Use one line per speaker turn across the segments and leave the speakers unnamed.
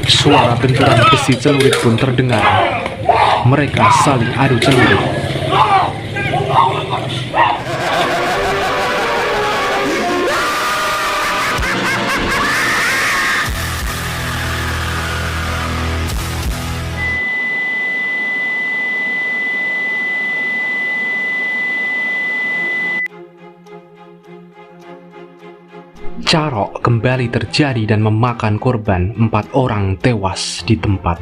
Suara benturan besi celurit pun terdengar. Mereka saling adu celurit. Carok kembali terjadi dan memakan korban. 4 orang tewas di tempat.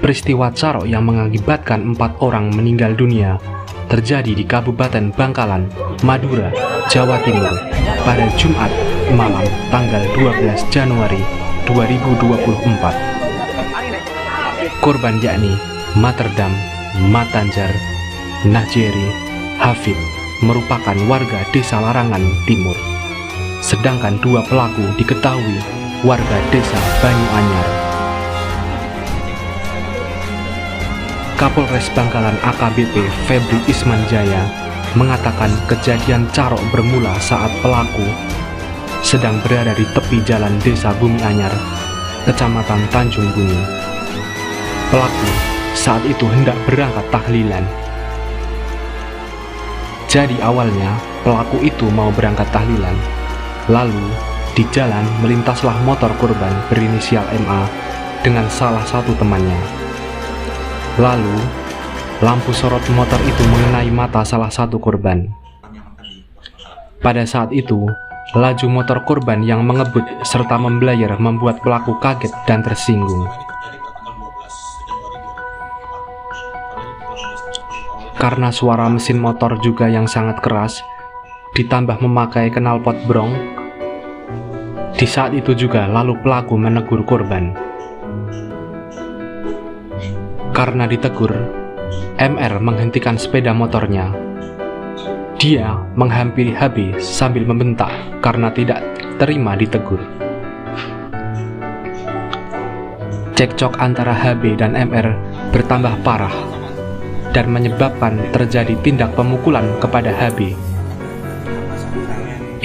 Peristiwa carok yang mengakibatkan 4 orang meninggal dunia terjadi di Kabupaten Bangkalan, Madura, Jawa Timur pada Jumat malam tanggal 12 Januari 2024. Korban yakni Materdam, Matanjar, Najeri, Hafid merupakan warga Desa Larangan Timur. Sedangkan 2 pelaku diketahui warga Desa Banyuanyar. Kapolres Bangkalan AKBP Febri Ismanjaya mengatakan kejadian carok bermula saat pelaku sedang berada di tepi jalan Desa Bumi Anyar, Kecamatan Tanjung Bumi. Pelaku saat itu hendak berangkat tahlilan. Jadi awalnya pelaku itu mau berangkat tahlilan. Lalu, di jalan melintaslah motor korban berinisial MA dengan salah satu temannya. Lalu, lampu sorot motor itu mengenai mata salah satu korban. Pada saat itu, laju motor korban yang mengebut serta membelayar membuat pelaku kaget dan tersinggung. Karena suara mesin motor juga yang sangat keras, ditambah memakai knalpot brong, di saat itu juga lalu pelaku menegur korban. Karena ditegur, MR menghentikan sepeda motornya. Dia menghampiri HB sambil membentak karena tidak terima ditegur. Cekcok antara HB dan MR bertambah parah dan menyebabkan terjadi tindak pemukulan kepada HB.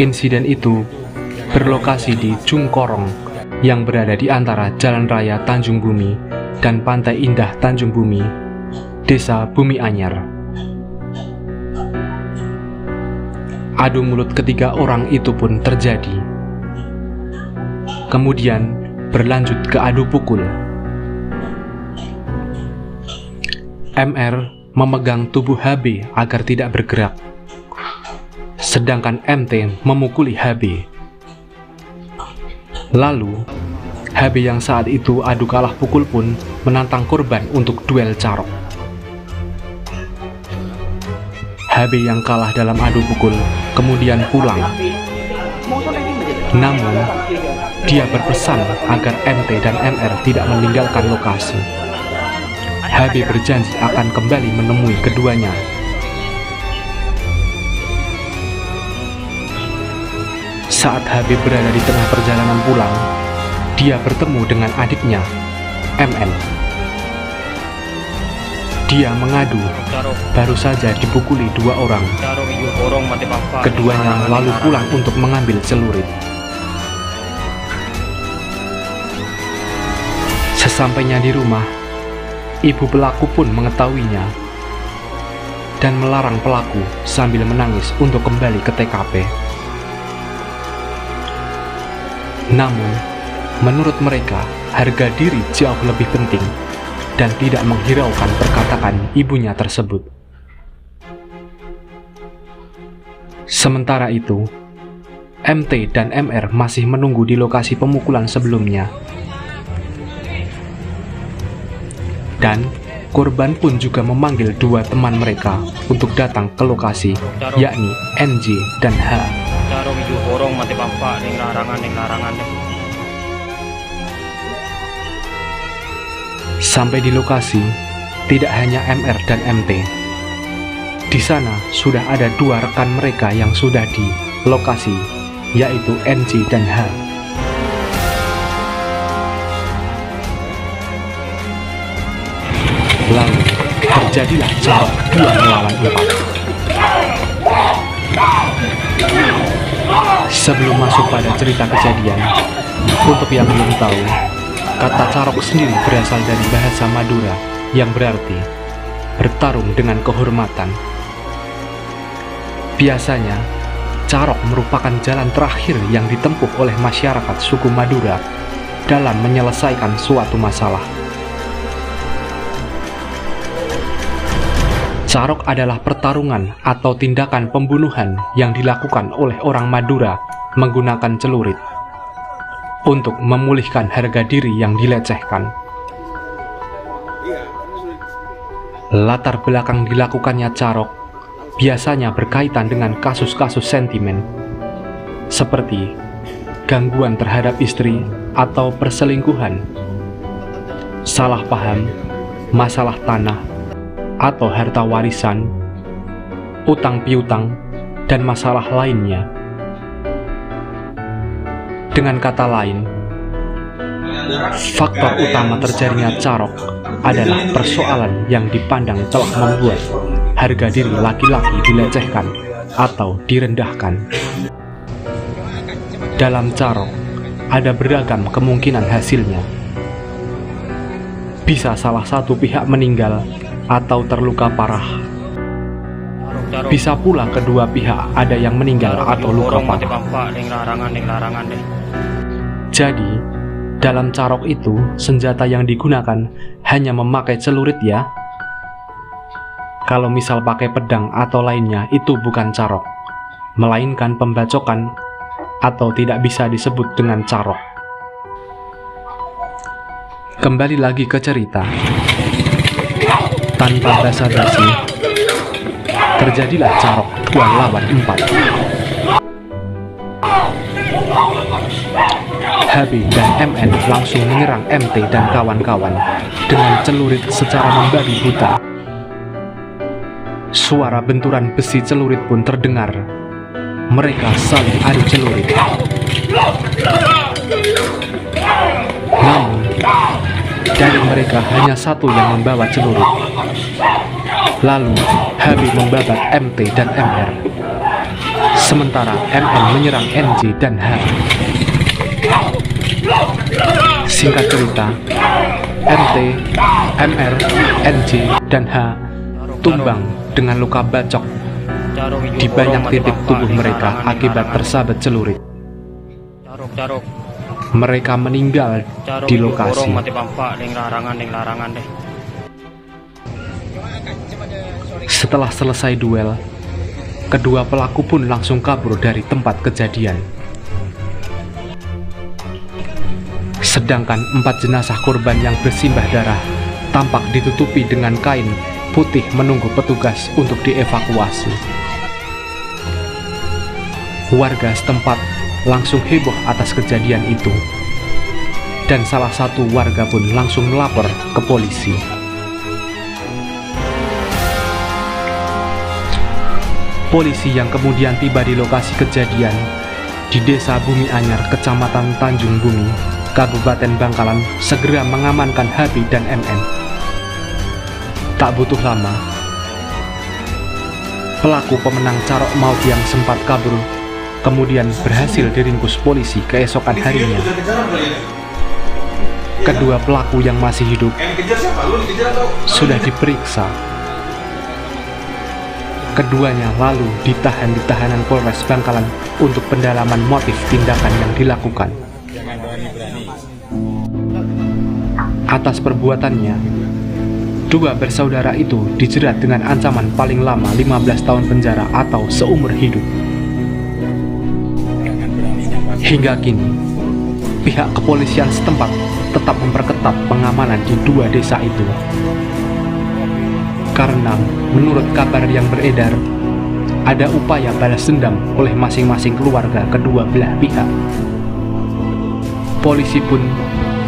Insiden itu berlokasi di Cungkorong yang berada di antara Jalan Raya Tanjung Bumi dan Pantai Indah Tanjung Bumi, Desa Bumi Anyar. Adu mulut ketiga orang itu pun terjadi. Kemudian berlanjut ke adu pukul. MR memegang tubuh HB agar tidak bergerak, sedangkan MT memukuli HB. Lalu, HB yang saat itu adu kalah pukul pun menantang korban untuk duel carok. HB yang kalah dalam adu pukul kemudian pulang. Namun, dia berpesan agar MT dan MR tidak meninggalkan lokasi. HB berjanji akan kembali menemui keduanya. Saat HB berada di tengah perjalanan pulang, dia bertemu dengan adiknya, MN. Dia mengadu, baru saja dipukuli 2 orang. Keduanya lalu pulang untuk mengambil celurit. Sesampainya di rumah, ibu pelaku pun mengetahuinya dan melarang pelaku sambil menangis untuk kembali ke TKP. Namun, menurut mereka, harga diri jauh lebih penting dan tidak menghiraukan perkataan ibunya tersebut. Sementara itu, MT dan MR masih menunggu di lokasi pemukulan sebelumnya. Dan korban pun juga memanggil 2 teman mereka untuk datang ke lokasi, yakni NJ dan H. Sampai di lokasi, tidak hanya MR dan MT. Di sana sudah ada 2 rekan mereka yang sudah di lokasi, yaitu NJ dan H. Lalu terjadilah carok 2 melawan 4. Sebelum masuk pada cerita kejadian, untuk yang belum tahu, Kata carok sendiri berasal dari bahasa Madura yang berarti bertarung dengan kehormatan. Biasanya, carok merupakan jalan terakhir yang ditempuh oleh masyarakat suku Madura dalam menyelesaikan suatu masalah. Carok adalah pertarungan atau tindakan pembunuhan yang dilakukan oleh orang Madura menggunakan celurit untuk memulihkan harga diri yang dilecehkan. Latar belakang dilakukannya carok biasanya berkaitan dengan kasus-kasus sentimen, seperti gangguan terhadap istri atau perselingkuhan, salah paham, masalah tanah atau harta warisan, utang piutang, dan masalah lainnya. Dengan kata lain, faktor utama terjadinya carok adalah persoalan yang dipandang telah membuat harga diri laki-laki dilecehkan atau direndahkan. Dalam carok, ada beragam kemungkinan hasilnya. Bisa salah satu pihak meninggal atau terluka parah. Bisa pula kedua pihak ada yang meninggal atau luka parah. Jadi, dalam carok itu, senjata yang digunakan hanya memakai celurit ya. Kalau misal pakai pedang atau lainnya, itu bukan carok, melainkan pembacokan atau tidak bisa disebut dengan carok. Kembali lagi ke cerita. Tanpa basa-basi, terjadilah carok 2 lawan 4. HB dan MN langsung menyerang MT dan kawan-kawan dengan celurit secara membabi buta. Suara benturan besi celurit pun terdengar. Mereka saling adu celurit. Namun, dari mereka hanya satu yang membawa celurit. Lalu, HB membabat MT dan MR. Sementara MN menyerang NJ dan H. Singkat cerita, MT, MR, NJ, dan H tumbang dengan luka bacok di banyak titik tubuh mereka akibat tersabet celurit. Mereka meninggal di lokasi. Setelah selesai duel, kedua pelaku pun langsung kabur dari tempat kejadian. Sedangkan 4 jenazah korban yang bersimbah darah tampak ditutupi dengan kain putih menunggu petugas untuk dievakuasi. Warga setempat langsung heboh atas kejadian itu, dan salah satu warga pun langsung melapor ke polisi. Polisi yang kemudian tiba di lokasi kejadian di Desa Bumi Anyar, Kecamatan Tanjung Bumi, Kabupaten Bangkalan, segera mengamankan HB dan MN. Tak butuh lama, pelaku pemenang carok maut yang sempat kabur kemudian berhasil diringkus polisi keesokan harinya. Kedua pelaku yang masih hidup sudah diperiksa. Keduanya lalu ditahan di tahanan Polres Bangkalan untuk pendalaman motif tindakan yang dilakukan. Atas perbuatannya, dua bersaudara itu dijerat dengan ancaman paling lama 15 tahun penjara atau seumur hidup. Hingga kini, pihak kepolisian setempat tetap memperketat pengamanan di dua desa itu. Karena menurut kabar yang beredar, ada upaya balas dendam oleh masing-masing keluarga kedua belah pihak. Polisi pun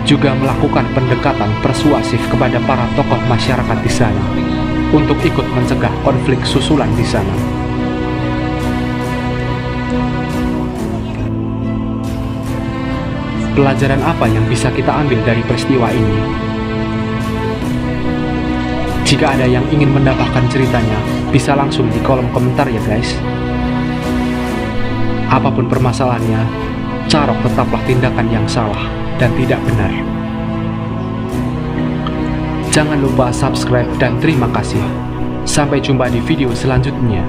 juga melakukan pendekatan persuasif kepada para tokoh masyarakat di sana untuk ikut mencegah konflik susulan di sana. Pelajaran apa yang bisa kita ambil dari peristiwa ini? Jika ada yang ingin mendapatkan ceritanya, bisa langsung di kolom komentar ya guys. Apapun permasalahannya, carok tetaplah tindakan yang salah dan tidak benar. Jangan lupa subscribe dan terima kasih. Sampai jumpa di video selanjutnya.